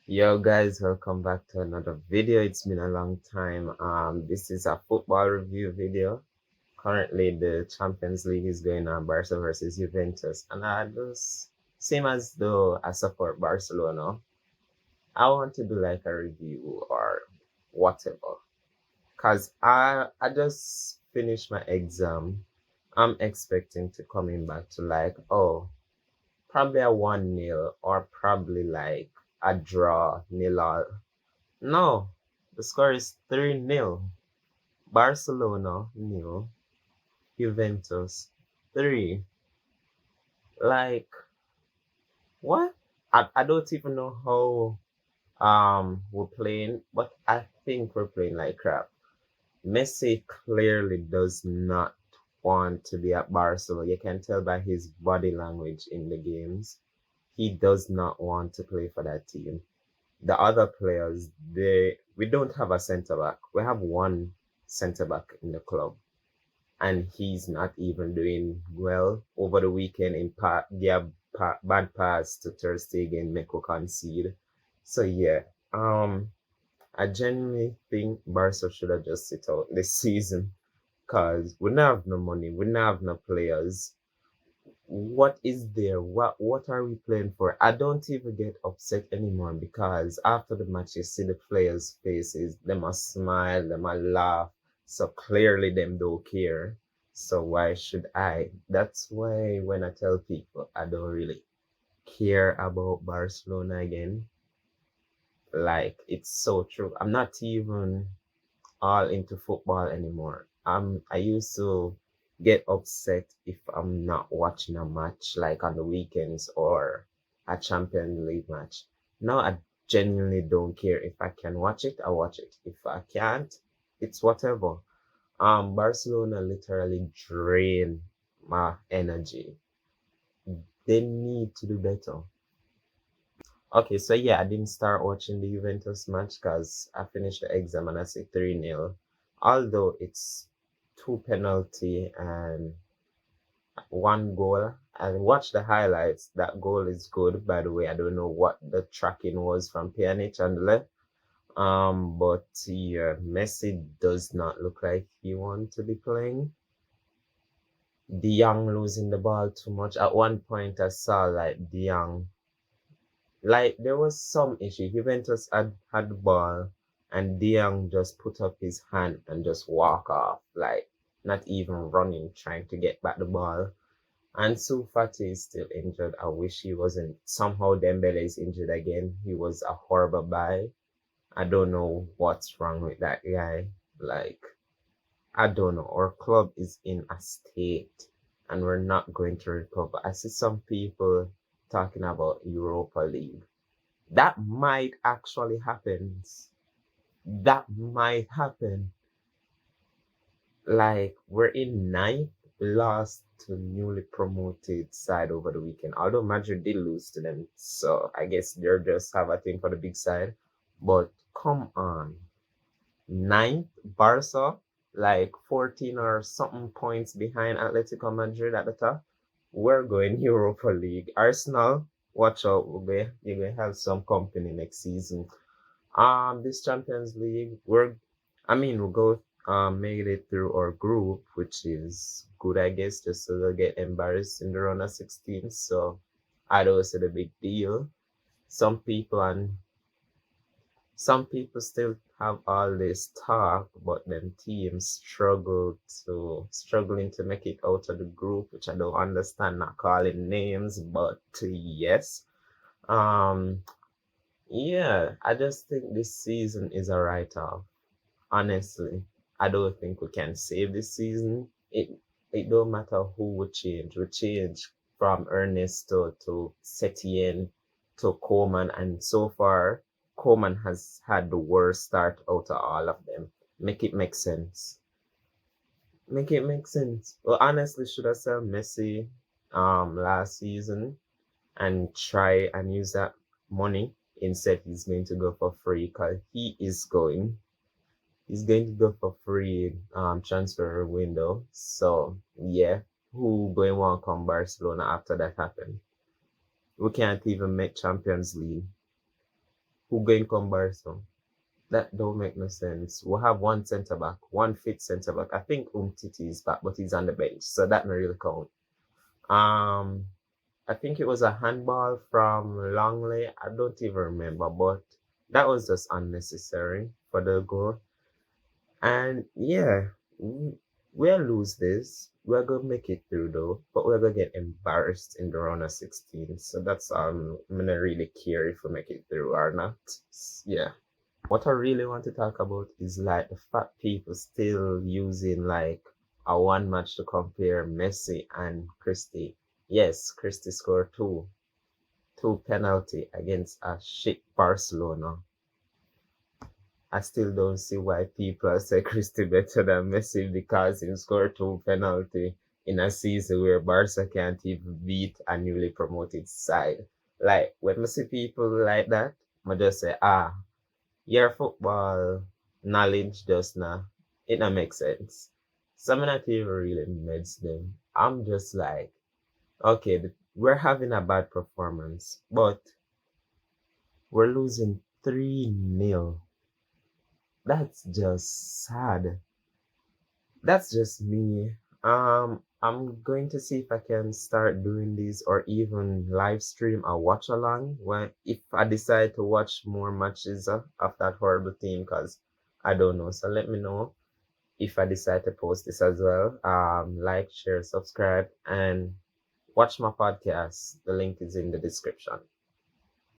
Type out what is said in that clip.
Yo guys, welcome back to another video. It's been a long time. This is a football review video. Currently the Champions League is going on, Barca versus Juventus. And I just same as though I support Barcelona. I want to do like a review or whatever. Cause I just finished my exam. I'm expecting to coming back to like, oh, probably a 1-0 or probably like a draw, nil all. No, the score is 3-0. Barcelona nil, Juventus 3. Like what? I don't even know how we're playing, but I think we're playing like crap. Messi clearly does not want to be at Barcelona. You can tell by his body language in the games. He does not want to play for that team. The other players, we don't have a centre back. We have one centre back in the club, and he's not even doing well. Over the weekend, bad pass to Ter Stegen make we concede. So yeah, I genuinely think Barca should have just sit out this season because we don't have no money, we don't have no players. What is there? What are we playing for? I don't even get upset anymore because after the match you see the players' faces, them a smile, them a laugh. So clearly them don't care. So why should I? That's why when I tell people I don't really care about Barcelona again, like it's so true. I'm not even all into football anymore. I used to get upset if I'm not watching a match like on the weekends or a Champions League match. Now I genuinely don't care. If I can watch it, I watch it. If I can't, it's whatever. Barcelona literally drain my energy. They need to do better. Okay, so yeah, I didn't start watching the Juventus match because I finished the exam and I say 3-0. Although it's two penalty and one goal. I watched the highlights. That goal is good, by the way. I don't know what the tracking was from Pjanic on the left. But yeah, Messi does not look like he wants to be playing. De Jong losing the ball too much. At one point, I saw like De Jong, like there was some issue. Juventus had the ball, and De Jong just put up his hand and just walk off, like not even running, trying to get back the ball. And Ansu Fati is still injured. I wish he wasn't. Somehow Dembele is injured again. He was a horrible buy. I don't know what's wrong with that guy. Like, I don't know. Our club is in a state and we're not going to recover. I see some people talking about Europa League. That might actually happen. That might happen. Like, we're in ninth, lost to newly promoted side over the weekend. Although Madrid did lose to them, so I guess they're just have a thing for the big side. But come on, ninth Barca, like 14 or something points behind Atletico Madrid at the top. We're going Europa League. Arsenal, watch out, you're gonna have some company next season. This Champions League, we'll go made it through our group, which is good, I guess, just so they'll get embarrassed in the round of 16. So I don't see the big deal. Some people and some people still have all this talk, but then teams struggling to make it out of the group, which I don't understand, not calling names, but yes. Um yeah, I just think this season is a write-off. Honestly, I don't think we can save this season. It don't matter who we change. We change from Ernesto to Setien to Coleman, and so far Coleman has had the worst start out of all of them. Make it make sense. Make it make sense. Well, honestly, should I sell Messi last season and try and use that money? Instead, he's going to go for free because he's going to go for free transfer window. So yeah, who going to want to come Barcelona after that happen? We can't even make Champions League. who going come Barca? That don't make no sense. We have one centre back, one fit centre back. I think Umtiti is back, but he's on the bench, so that not really count. Um, I think it was a handball from Longley. I don't even remember, but that was just unnecessary for the goal. And yeah, we'll lose this. We're gonna make it through though, but we're gonna get embarrassed in the round of 16. So that's I'm gonna really care if we make it through or not. Yeah. What I really want to talk about is like the fact people still using like a one match to compare Messi and Christie. Yes, Christie scored two penalty against a shit Barcelona. I still don't see why people say Christie better than Messi because he scored two penalty in a season where Barca can't even beat a newly promoted side. Like when I see people like that, I just say, your football knowledge does not it not make sense. Some of that even really meds them. I'm just like, okay, we're having a bad performance, but we're losing 3-0. That's just sad. That's just me. I'm going to see if I can start doing these or even live stream a watch along when if I decide to watch more matches of that horrible team because I don't know. So let me know if I decide to post this as well. Like, share, subscribe, and watch my podcast. The link is in the description.